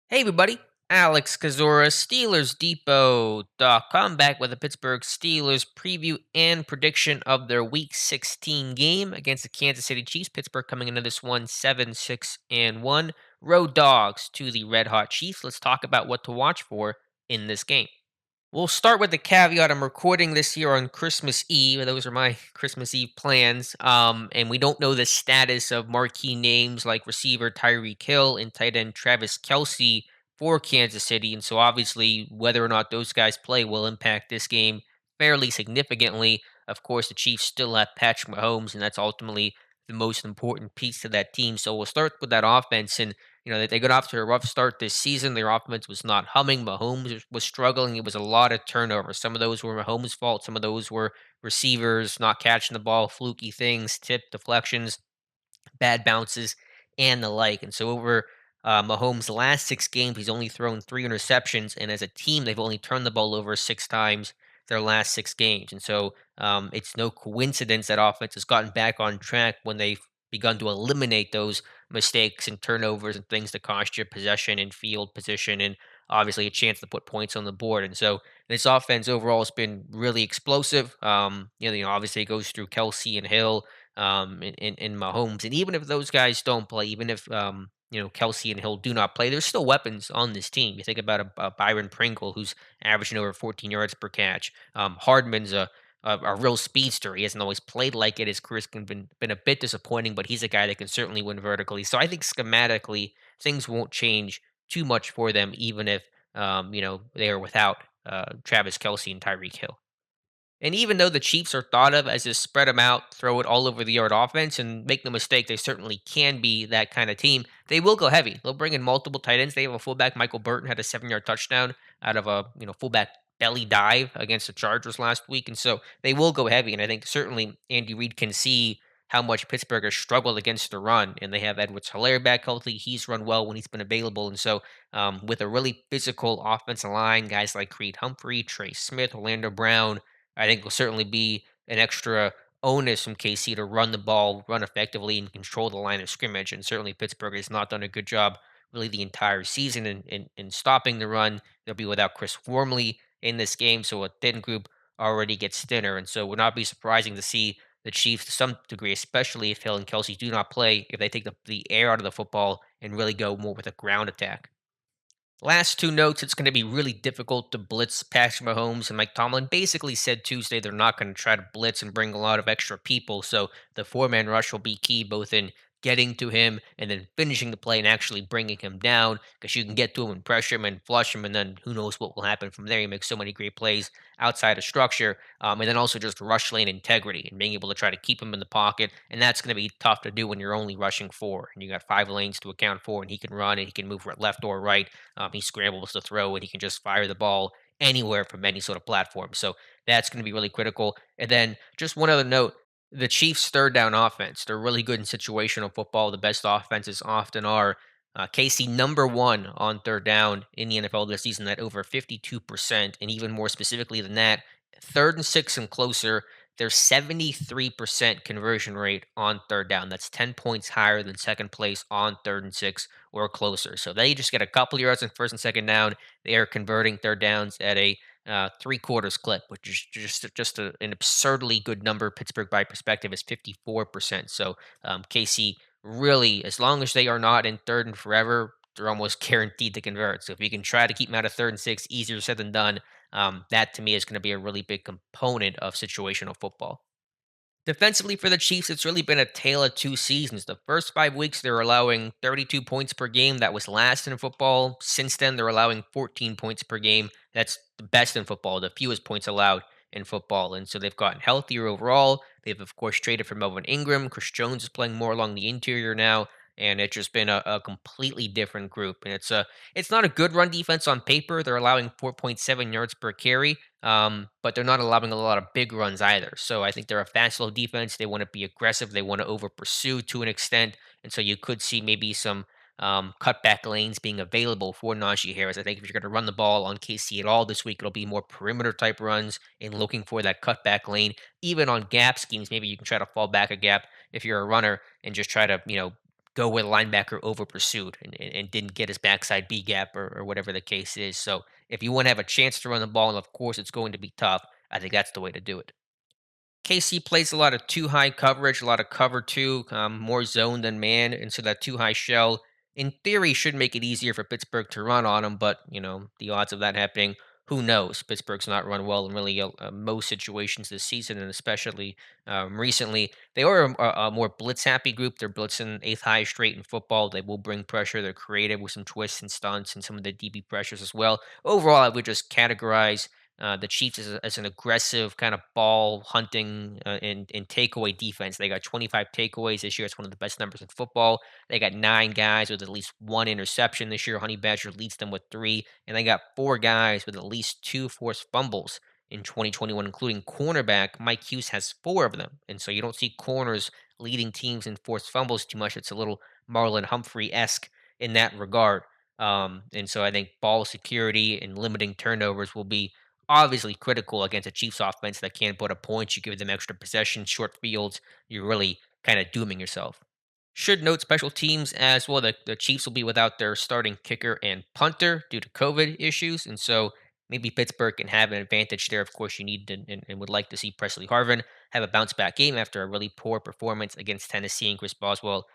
Hey everybody, Alex Kazora, SteelersDepot.com, back with a Pittsburgh Steelers preview and prediction of their Week 16 game against the Kansas City Chiefs. Pittsburgh coming into this one 7-6-1. Road dogs to the Red Hot Chiefs. Let's talk about what to watch for in this game. We'll start with the caveat. I'm recording this here on Christmas Eve. Those are my Christmas Eve plans. And we don't know the status of marquee names like receiver Tyreek Hill and tight end Travis Kelsey for Kansas City. And so obviously, whether or not those guys play will impact this game fairly significantly. Of course, the Chiefs still have Patrick Mahomes, and that's ultimately the most important piece to that team. So we'll start with that offense. And they got off to a rough start this season. Their offense was not humming. Mahomes was struggling. It was a lot of turnovers. Some of those were Mahomes' fault. Some of those were receivers not catching the ball, fluky things, tip deflections, bad bounces, and the like. And so over Mahomes' last 6 games, he's only thrown 3 interceptions, and as a team, they've only turned the ball over 6 times their last 6 games. And so it's no coincidence that offense has gotten back on track when they've begun to eliminate those mistakes and turnovers and things that cost you possession and field position and obviously a chance to put points on the board. And so this offense overall has been really explosive. Obviously it goes through Kelsey and Hill in Mahomes. And even if those guys don't play, even if Kelsey and Hill do not play, there's still weapons on this team. You think about a Byron Pringle who's averaging over 14 yards per catch. Hardman's a real speedster. He hasn't always played like it. His career's been a bit disappointing, but he's a guy that can certainly win vertically. So I think schematically things won't change too much for them, even if they are without Travis Kelsey and Tyreek Hill. And even though the Chiefs are thought of as a spread them out, throw it all over the yard offense, and make no mistake, they certainly can be that kind of team. They will go heavy. They'll bring in multiple tight ends. They have a fullback. Michael Burton had a 7-yard touchdown out of a fullback belly dive against the Chargers last week, and so they will go heavy. And I think certainly Andy Reid can see how much Pittsburgh has struggled against the run, and they have Edwards-Helaire back healthy. He's run well when he's been available, and so with a really physical offensive line, guys like Creed Humphrey, Trey Smith, Orlando Brown. I think will certainly be an extra onus from KC to run the ball, run effectively, and control the line of scrimmage. And certainly Pittsburgh has not done a good job really the entire season in stopping the run. They'll be without Chris Wormley in this game, so a thin group already gets thinner. And so it would not be surprising to see the Chiefs to some degree, especially if Hill and Kelsey do not play, if they take the air out of the football and really go more with a ground attack. Last two notes, it's going to be really difficult to blitz Patrick Mahomes. And Mike Tomlin basically said Tuesday they're not going to try to blitz and bring a lot of extra people. So the four-man rush will be key both in getting to him and then finishing the play and actually bringing him down because you can get to him and pressure him and flush him. And then who knows what will happen from there. He makes so many great plays outside of structure. And then also just rush lane integrity and being able to try to keep him in the pocket. And that's going to be tough to do when you're only rushing four and you got 5 lanes to account for and he can run and he can move left or right. He scrambles to throw and he can just fire the ball anywhere from any sort of platform. So that's going to be really critical. And then just one other note, the Chiefs' third down offense. They're really good in situational football. The best offenses often are. Casey, number one on third down in the NFL this season at over 52%. And even more specifically than that, third and six and closer, their 73% conversion rate on third down. That's 10 points higher than second place on third and six or closer. So they just get a couple yards on first and second down. They are converting third downs at a 3/4 clip, which is an absurdly good number. Pittsburgh, by perspective, is 54%. So KC really, as long as they are not in third and forever, they're almost guaranteed to convert. So if you can try to keep them out of third and six, easier said than done. That to me is going to be a really big component of situational football. Defensively for the Chiefs, it's really been a tale of two seasons. The first 5 weeks, they're allowing 32 points per game. That was last in football. Since then, they're allowing 14 points per game. That's the best in football, the fewest points allowed in football. And so they've gotten healthier overall. They've, of course, traded for Melvin Ingram. Chris Jones is playing more along the interior now. And it's just been a completely different group. And it's not a good run defense on paper. They're allowing 4.7 yards per carry. But they're not allowing a lot of big runs either. So I think they're a fast, slow defense. They want to be aggressive. They want to over pursue to an extent. And so you could see maybe some cutback lanes being available for Najee Harris. I think if you're going to run the ball on KC at all this week, it'll be more perimeter type runs and looking for that cutback lane. Even on gap schemes, maybe you can try to fall back a gap if you're a runner and just try to, go where the linebacker over pursued and didn't get his backside B gap or whatever the case is. So if you want to have a chance to run the ball, and of course it's going to be tough, I think that's the way to do it. KC plays a lot of two high coverage, a lot of cover two, more zone than man, and so that two high shell, in theory, should make it easier for Pittsburgh to run on them. But the odds of that happening, who knows? Pittsburgh's not run well in really most situations this season, and especially recently. They are a more blitz happy group. They're blitzing eighth high straight in football. They will bring pressure. They're creative with some twists and stunts and some of the DB pressures as well. Overall, I would just categorize the Chiefs as an aggressive kind of ball hunting and takeaway defense. They got 25 takeaways this year. It's one of the best numbers in football. They got 9 guys with at least 1 interception this year. Honey Badger leads them with 3, and they got 4 guys with at least 2 forced fumbles in 2021, including cornerback Mike Hughes has 4 of them. And so you don't see corners leading teams in forced fumbles too much. It's a little Marlon Humphrey esque in that regard. And so I think ball security and limiting turnovers will be obviously critical against a Chiefs offense that can't put up points. You give them extra possessions, short fields, you're really kind of dooming yourself. Should note special teams as well. The Chiefs will be without their starting kicker and punter due to COVID issues. And so maybe Pittsburgh can have an advantage there. Of course, you need and would like to see Presley Harvin have a bounce back game after a really poor performance against Tennessee, and Chris Boswell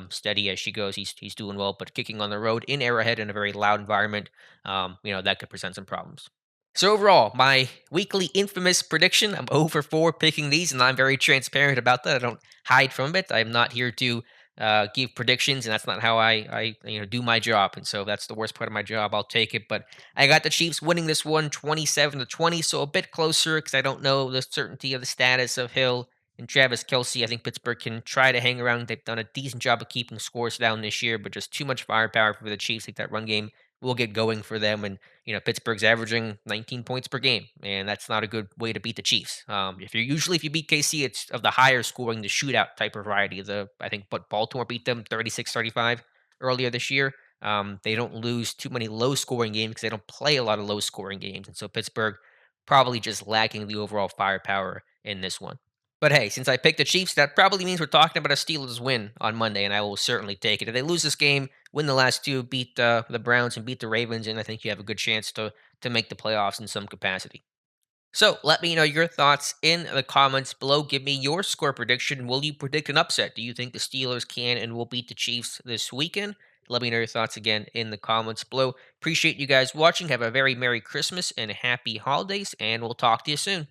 steady as she goes. He's doing well, but kicking on the road in Arrowhead in a very loud environment, that could present some problems. So overall, my weekly infamous prediction, I'm 0 for 4 picking these, and I'm very transparent about that. I don't hide from it. I'm not here to give predictions, and that's not how I do my job. And so that's the worst part of my job. I'll take it. But I got the Chiefs winning this one 27-20, so a bit closer because I don't know the certainty of the status of Hill and Travis Kelsey. I think Pittsburgh can try to hang around. They've done a decent job of keeping scores down this year, but just too much firepower for the Chiefs. I think that run game will get going for them. And Pittsburgh's averaging 19 points per game, and that's not a good way to beat the Chiefs. If you beat KC, it's of the higher scoring, the shootout type of variety. I think, but Baltimore beat them 36-35 earlier this year. They don't lose too many low scoring games because they don't play a lot of low scoring games, and so Pittsburgh probably just lacking the overall firepower in this one. But hey, since I picked the Chiefs, that probably means we're talking about a Steelers win on Monday, and I will certainly take it. If they lose this game, win the last two, beat the Browns and beat the Ravens, and I think you have a good chance to make the playoffs in some capacity. So let me know your thoughts in the comments below. Give me your score prediction. Will you predict an upset? Do you think the Steelers can and will beat the Chiefs this weekend? Let me know your thoughts again in the comments below. Appreciate you guys watching. Have a very Merry Christmas and Happy Holidays, and we'll talk to you soon.